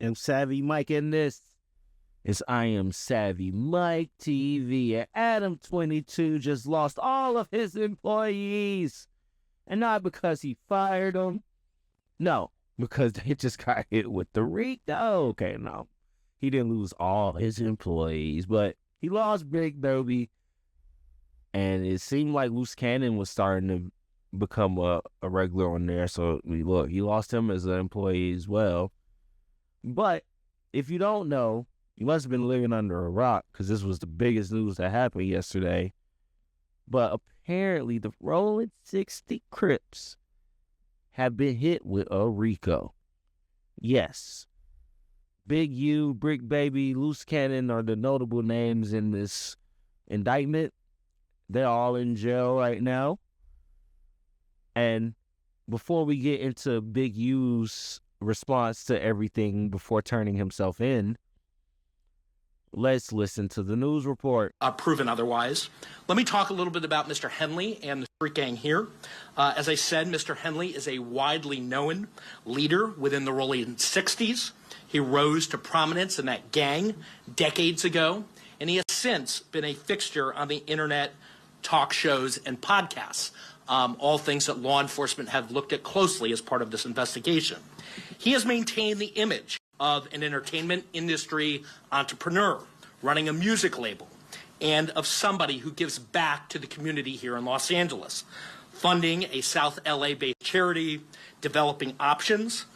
am Savvy Mike, and this is I Am Savvy Mike TV. And Adam 22 just lost all of his employees. And not because he fired them. No, because they just got hit with the Rico. Okay, no. He didn't lose all his employees, but he lost Big Baby. And it seemed like Loose Cannon was starting to become a regular on there. So, look, he lost him as an employee as well. But if you don't know, you must have been living under a rock because this was the biggest news that happened yesterday. But apparently the Rolling 60 Crips have been hit with a Rico. Yes. Big U, Brick Baby, Loose Cannon are the notable names in this indictment. They're all in jail right now. And before we get into Big U's response to everything before turning himself in, let's listen to the news report. Proven otherwise. Let me talk a little bit about Mr. Henley and the street gang here. As I said, Mr. Henley is a widely known leader within the Rolling 60s. He rose to prominence in that gang decades ago, and he has since been a fixture on the internet, talk shows, and podcasts, all things that law enforcement have looked at closely as part of this investigation. He has maintained the image of an entertainment industry entrepreneur running a music label and of somebody who gives back to the community here in Los Angeles, funding a South LA-based charity, Developing Options,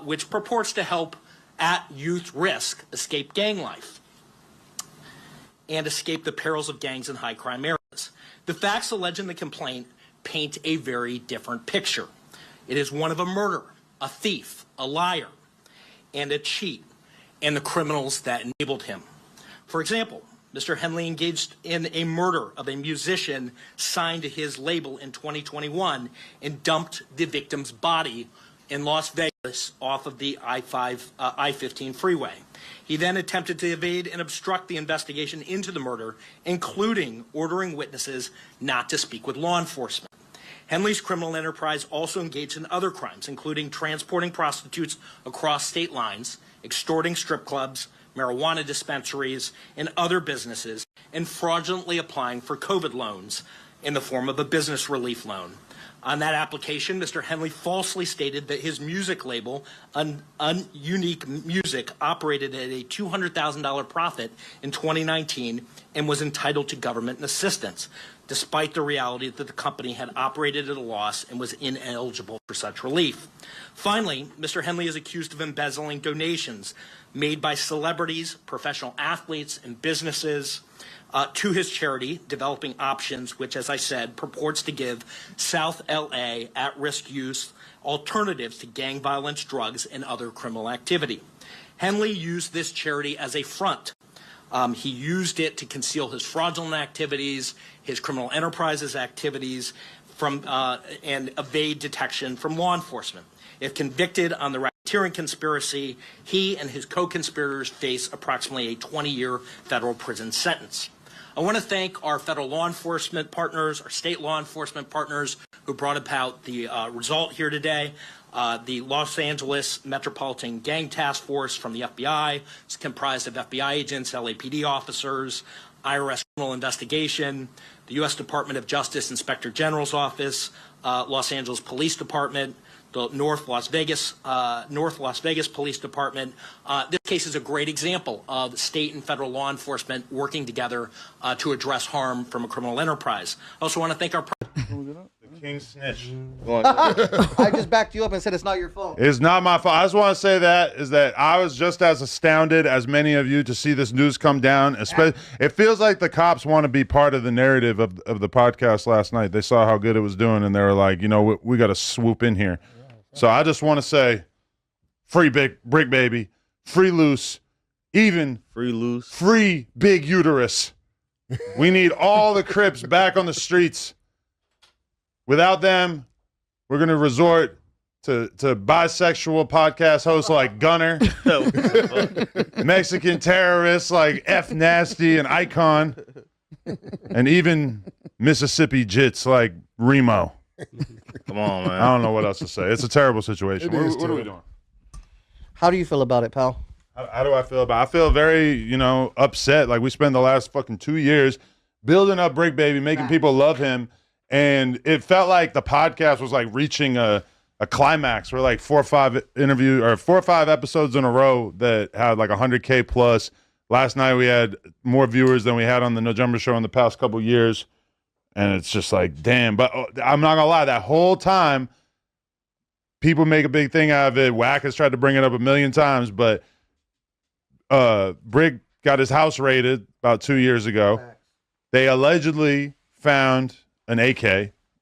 which purports to help at youth risk escape gang life and escape the perils of gangs in high crime areas. The facts alleged in the complaint paint a very different picture. It is one of a murderer, a thief, a liar, and a cheat, and the criminals that enabled him. For example, Mr. Henley engaged in a murder of a musician signed to his label in 2021 and dumped the victim's body in Las Vegas off of the I-15 freeway. He then attempted to evade and obstruct the investigation into the murder, including ordering witnesses not to speak with law enforcement. Henley's criminal enterprise also engaged in other crimes, including transporting prostitutes across state lines, extorting strip clubs, marijuana dispensaries, and other businesses, and fraudulently applying for COVID loans in the form of a business relief loan. On that application, Mr. Henley falsely stated that his music label, Unique Music, operated at a $200,000 profit in 2019 and was entitled to government assistance, despite the reality that the company had operated at a loss and was ineligible for such relief. Finally, Mr. Henley is accused of embezzling donations made by celebrities, professional athletes, and businesses to his charity, Developing Options, which, as I said, purports to give South LA at-risk youth alternatives to gang violence, drugs, and other criminal activity. Henley used this charity as a front. He used it to conceal his fraudulent activities, his criminal enterprises activities, and evade detection from law enforcement. If convicted on the racketeering conspiracy, he and his co-conspirators face approximately a 20-year federal prison sentence. I want to thank our federal law enforcement partners, our state law enforcement partners who brought about the result here today. The Los Angeles Metropolitan Gang Task Force from the FBI. It's comprised of FBI agents, LAPD officers, IRS criminal investigation, the U.S. Department of Justice Inspector General's Office, Los Angeles Police Department, the North Las Vegas Police Department. This case is a great example of state and federal law enforcement working together to address harm from a criminal enterprise. I also want to thank our the King Snitch. I just backed you up and said it's not your fault. It's not my fault. I just want to say that I was just as astounded as many of you to see this news come down. It feels like the cops want to be part of the narrative of the podcast last night. They saw how good it was doing, and they were like, we got to swoop in here. So I just want to say, free Brick Baby, free Loose, even free Big Uterus. We need all the Crips back on the streets. Without them, we're going to resort to bisexual podcast hosts like Gunner, Mexican terrorists like F Nasty and Icon, and even Mississippi Jits like Remo. Come on, man. I don't know what else to say. It's a terrible situation. What are we doing? How do you feel about it, pal? How do I feel about it? I feel very, upset. Like we spent the last fucking 2 years building up Brick Baby, making people love him. And it felt like the podcast was like reaching a climax. We're like 4 or 5 episodes in a row that had like 100K plus. Last night we had more viewers than we had on the No Jumper Show in the past couple years. And it's just like, damn. But I'm not going to lie, that whole time, people make a big thing out of it. Wack has tried to bring it up a million times, but Brick got his house raided about 2 years ago. They allegedly found an AK.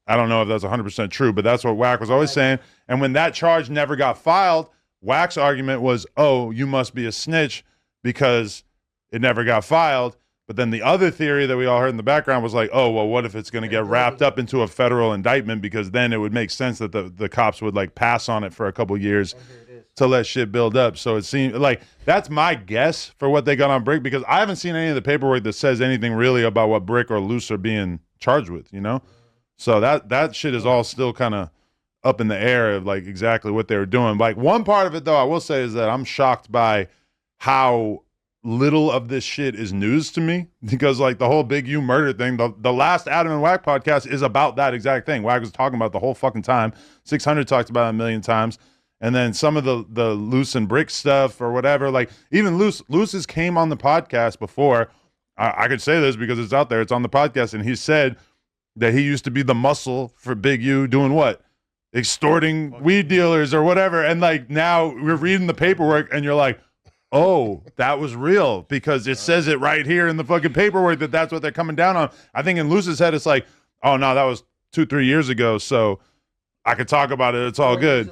I don't know if that's 100% true, but that's what Wack was always saying. And when that charge never got filed, Wack's argument was, oh, you must be a snitch because it never got filed. But then the other theory that we all heard in the background was like, oh, well, what if it's going to get wrapped up into a federal indictment? Because then it would make sense that the cops would like pass on it for a couple years to let shit build up. So it seemed like that's my guess for what they got on Brick, because I haven't seen any of the paperwork that says anything really about what Brick or Luce are being charged with, So that shit is all still kind of up in the air of like exactly what they were doing. Like one part of it though, I will say, is that I'm shocked by how little of this shit is news to me, because like the whole Big U murder thing, the last Adam and Wack podcast is about that exact thing. Wack was talking about the whole fucking time. 600 talked about it a million times. And then some of the Luce and Brick stuff or whatever, like even Luce's came on the podcast before. I could say this because it's out there. It's on the podcast. And he said that he used to be the muscle for Big U doing what? Extorting weed dealers or whatever. And like now we're reading the paperwork and you're like, oh, that was real, because it says it right here in the fucking paperwork that that's what they're coming down on. I think in Luce's head, it's like, oh no, that was 2-3 years ago. So I could talk about it. It's all good.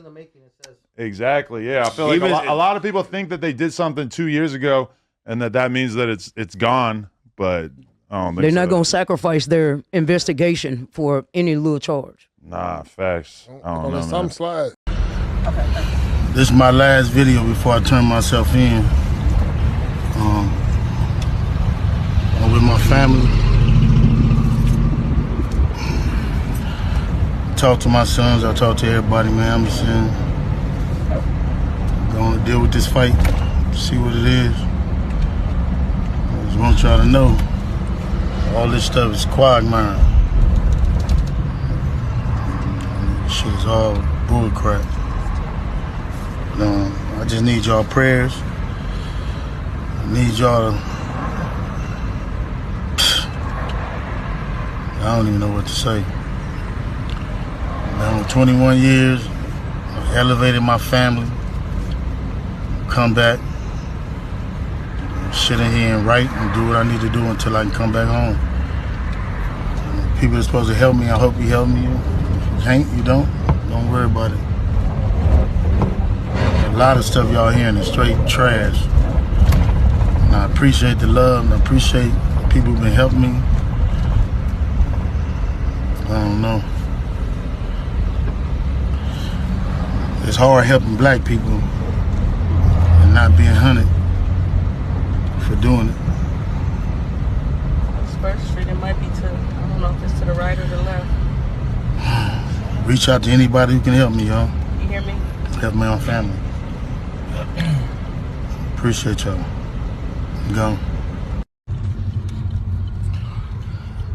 Exactly. Yeah. I feel like a lot of people think that they did something 2 years ago and that means that it's gone, but I don't think they're not so. going to sacrifice their investigation for any little charge. Nah, facts. I don't know, Some man. slide. This is my last video before I turn myself in. I'm with my family. Talk to my sons, I talk to everybody, man. I'm just saying, going to deal with this fight, see what it is. I just want y'all to know, all this stuff is quagmire. Shit is all bull crap. I just need y'all prayers. I need y'all to... I don't even know what to say. Now, 21 years, I've elevated my family. Come back, sit in here and write and do what I need to do until I can come back home. People are supposed to help me. I hope you help me. If you can't, you don't worry about it. A lot of stuff y'all hearing is straight trash. And I appreciate the love and I appreciate the people who've been helping me. I don't know. It's hard helping black people and not being hunted for doing it. First Street, it might be to, I don't know if it's to the right or the left. Reach out to anybody who can help me, y'all. You hear me? Help my own family. Appreciate y'all. Go.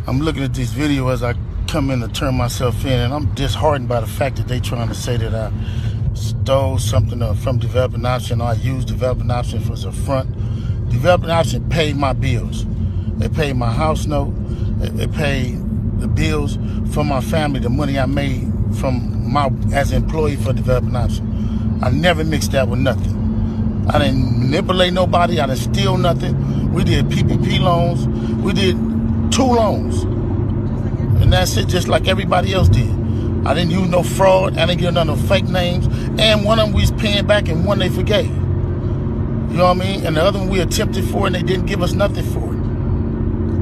I'm looking at this video as I come in to turn myself in, and I'm disheartened by the fact that they trying to say that I stole something from Developing Option, or I used Developing Option as a front. Developing Option paid my bills. They paid my house note. They paid the bills for my family, the money I made from as an employee for Developing Option. I never mixed that with nothing. I didn't manipulate nobody. I didn't steal nothing. We did PPP loans. We did 2 loans. And that's it, just like everybody else did. I didn't use no fraud. I didn't give none of fake names. And one of them we was paying back and one they forgave. You know what I mean? And the other one we attempted for and they didn't give us nothing for it.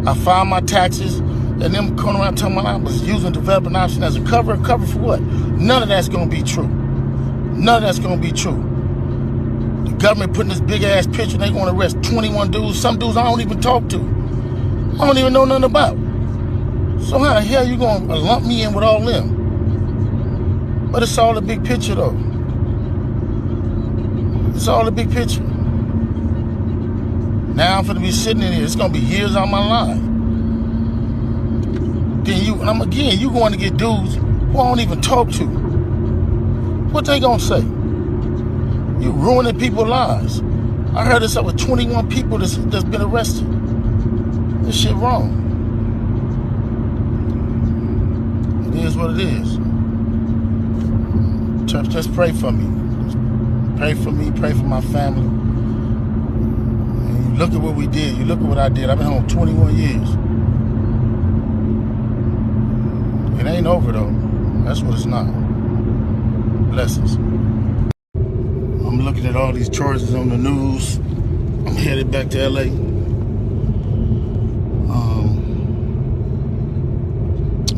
I filed my taxes and them coming around telling me I was using Developing Option as a cover. Cover for what? None of that's going to be true. None of that's going to be true. The government putting this big ass picture, they going to arrest 21 dudes. Some dudes I don't even talk to. I don't even know nothing about. So how the hell you going to lump me in with all them? But it's all a big picture though. It's all the big picture. Now I'm finna be sitting in here. It's gonna be years on my life. Then you going to get dudes who I don't even talk to. What they gonna say? You ruining people's lives. I heard it's over 21 people that's been arrested. This shit wrong. It is what it is. Church, just pray for me. Pray for me, pray for my family. And you look at what we did. You look at what I did. I've been home 21 years. It ain't over though. That's what it's not. Blessings. I'm looking at all these charges on the news. I'm headed back to LA.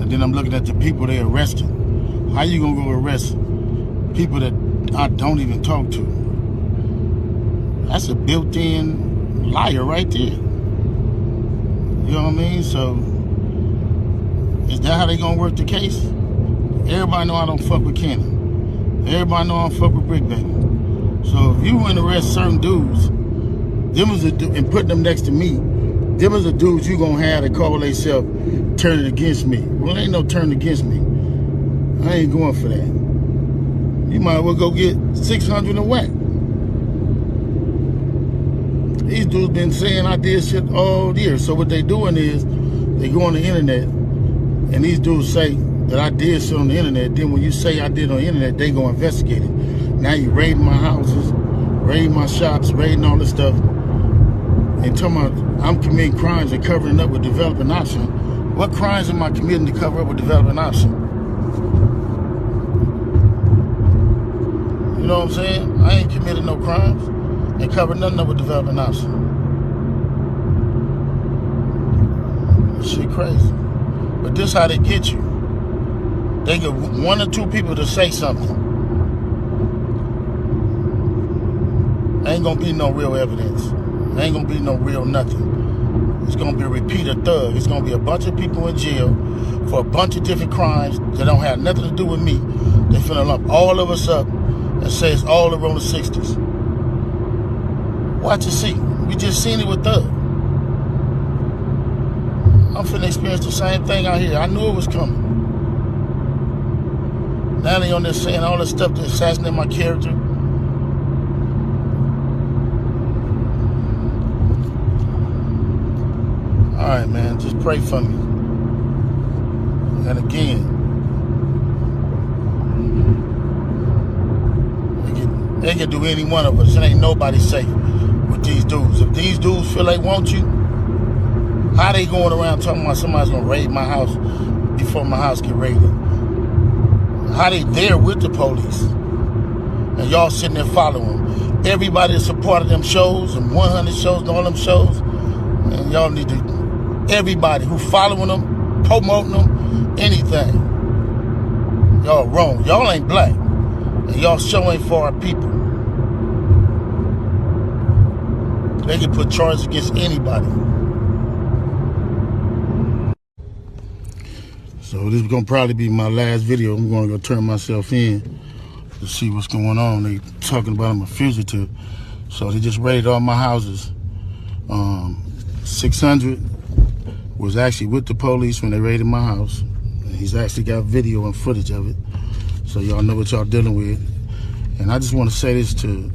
And then I'm looking at the people they arrested. How you gonna go arrest people that I don't even talk to? That's a built-in liar right there. You know what I mean? So, is that how they gonna work the case? Everybody know I don't fuck with Cannon. Everybody know I don't fuck with Brick Baby. So if you went to arrest certain dudes, and put them next to me, them is the dudes you gonna have to call themselves turning against me. Well, ain't no turn against me. I ain't going for that. You might as well go get 600 and whack. These dudes been saying I did shit all year. So what they doing is, they go on the internet, and these dudes say that I did shit on the internet. Then when you say I did on the internet, they go investigate it. Now you raiding my houses, raiding my shops, raiding all this stuff, and talking about I'm committing crimes and covering up with developing option. What crimes am I committing to cover up with developing option? You know what I'm saying? I ain't committed no crimes and covered nothing up with developing option. This shit crazy. But this how they get you. They get one or two people to say something. Ain't gonna be no real evidence. Ain't gonna be no real nothing. It's gonna be a repeated thug. It's gonna be a bunch of people in jail for a bunch of different crimes that don't have nothing to do with me. They finna lump all of us up and say it's all around the 60s. Watch and see. We just seen it with Thug. I'm finna experience the same thing out here. I knew it was coming. Now they on there saying all this stuff to assassinate my character. All right, man, just pray for me. And again, they can do any one of us. It ain't nobody safe with these dudes. If these dudes feel they want you, how they going around talking about somebody's gonna raid my house before my house get raided? How they there with the police? And y'all sitting there following them. Everybody that supported them shows, and 100 shows and all them shows, and y'all need to, everybody who following them, promoting them, anything. Y'all wrong. Y'all ain't black. And y'all show ain't for our people. They can put charges against anybody. So this is gonna probably be my last video. I'm gonna go turn myself in to see what's going on. They talking about I'm a fugitive. So they just raided all my houses. 600 was actually with the police when they raided my house. And he's actually got video and footage of it. So y'all know what y'all dealing with. And I just want to say this to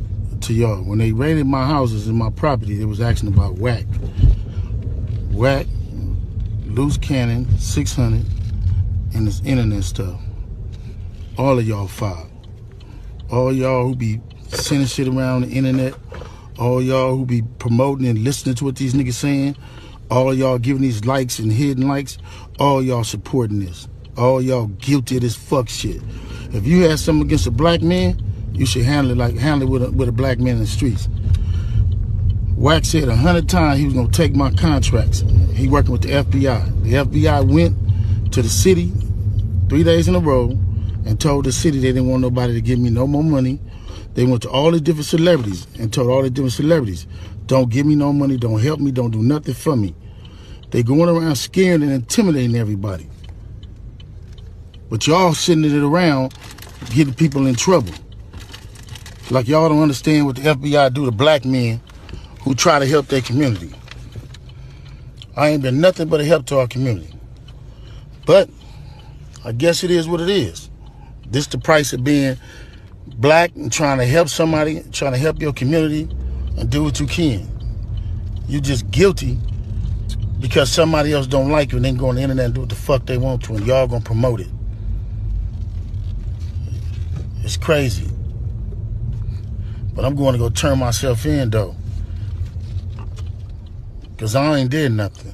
y'all. When they raided my houses and my property, it was asking about whack. Whack, loose cannon, 600, and this internet stuff. All of y'all filed. All y'all who be sending shit around the internet, all y'all who be promoting and listening to what these niggas saying, all y'all giving these likes and hidden likes, all y'all supporting this. All y'all guilty of this fuck shit. If you had something against a black man, you should handle it with a black man in the streets. Wack said 100 times he was gonna take my contracts. He working with the FBI. The FBI went to the city 3 days in a row and told the city they didn't want nobody to give me no more money. They went to all the different celebrities and told all the different celebrities, don't give me no money, don't help me, don't do nothing for me. They going around scaring and intimidating everybody. But y'all sending it around, getting people in trouble. Like y'all don't understand what the FBI do to black men who try to help their community. I ain't been nothing but a help to our community. But I guess it is what it is. This the price of being black and trying to help somebody, trying to help your community and do what you can. You just guilty because somebody else don't like you and they can go on the internet and do what the fuck they want to and y'all gonna promote it. It's crazy. But I'm going to go turn myself in though. Cause I ain't did nothing.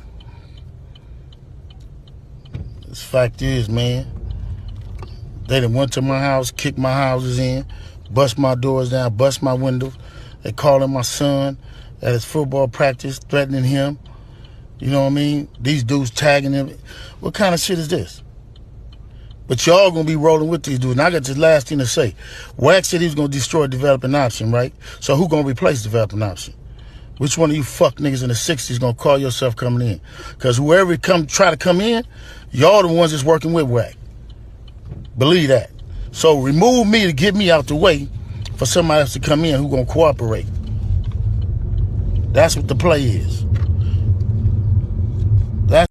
This fact is, man, they done went to my house, kicked my houses in, bust my doors down, bust my windows. They calling my son at his football practice, threatening him. You know what I mean? These dudes tagging him. What kind of shit is this? But y'all gonna be rolling with these dudes. And I got this last thing to say. Wack said he was gonna destroy developing option, right? So who gonna replace developing option? Which one of you fuck niggas in the 60s gonna call yourself coming in? Because whoever try to come in, y'all the ones that's working with Wack. Believe that. So remove me to get me out the way for somebody else to come in who gonna cooperate. That's what the play is.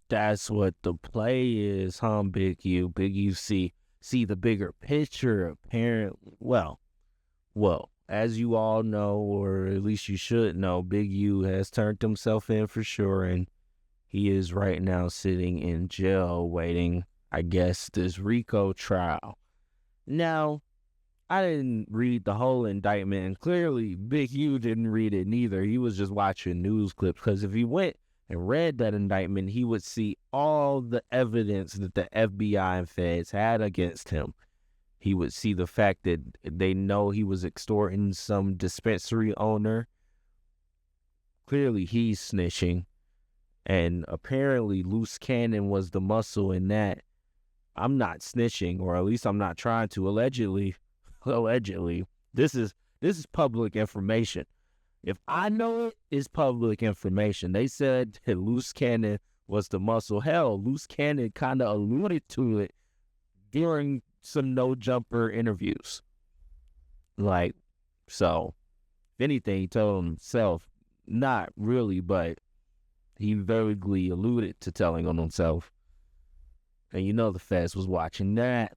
That's what the play is, huh, Big U? Big U see the bigger picture, apparently. Well, as you all know, or at least you should know, Big U has turned himself in for sure, and he is right now sitting in jail waiting, I guess, this Rico trial. Now, I didn't read the whole indictment, and clearly Big U didn't read it neither. He was just watching news clips, because if he went and read that indictment, he would see all the evidence that the FBI and feds had against him. He would see the fact that they know he was extorting some dispensary owner. Clearly, he's snitching. And apparently, Loose Cannon was the muscle in that. I'm not snitching, or at least I'm not trying to. Allegedly, this is public information. If I know it, it's public information. They said that Loose Cannon was the muscle. Hell, Loose Cannon kind of alluded to it during some No Jumper interviews. Like, so, if anything, he told himself, not really, but he vaguely alluded to telling on himself. And you know the feds was watching that.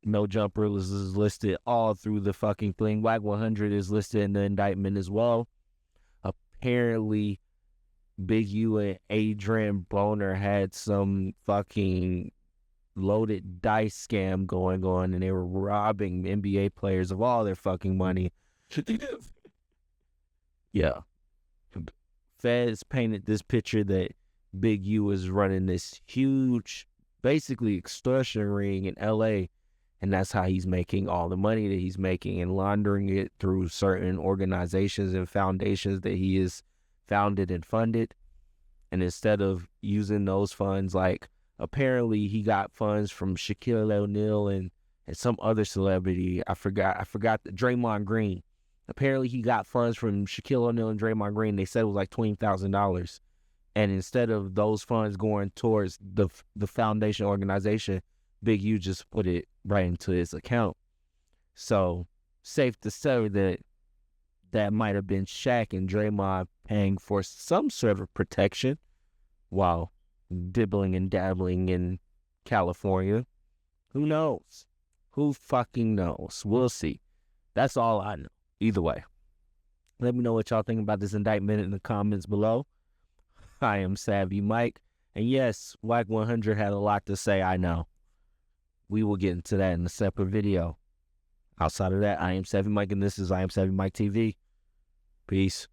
No Jumper is listed all through the fucking thing. Wack 100 is listed in the indictment as well. Apparently, Big U and Adrian Boner had some fucking loaded dice scam going on, and they were robbing NBA players of all their fucking money. Yeah. Feds painted this picture that Big U is running this huge, basically extortion ring in LA. And that's how he's making all the money that he's making and laundering it through certain organizations and foundations that he has founded and funded. And instead of using those funds, like apparently he got funds from Shaquille O'Neal and some other celebrity. I forgot Draymond Green. Apparently he got funds from Shaquille O'Neal and Draymond Green. They said it was like $20,000. And instead of those funds going towards the foundation organization, Big U just put it right into his account. So, safe to say that might have been Shaq and Draymond paying for some sort of protection while dibbling and dabbling in California. Who knows? Who fucking knows? We'll see. That's all I know. Either way. Let me know what y'all think about this indictment in the comments below. I am Savvy Mike. And yes, Wack 100 had a lot to say, I know. We will get into that in a separate video. Outside of that, I am Savvy Mike, and this is I Am Savvy Mike TV. Peace.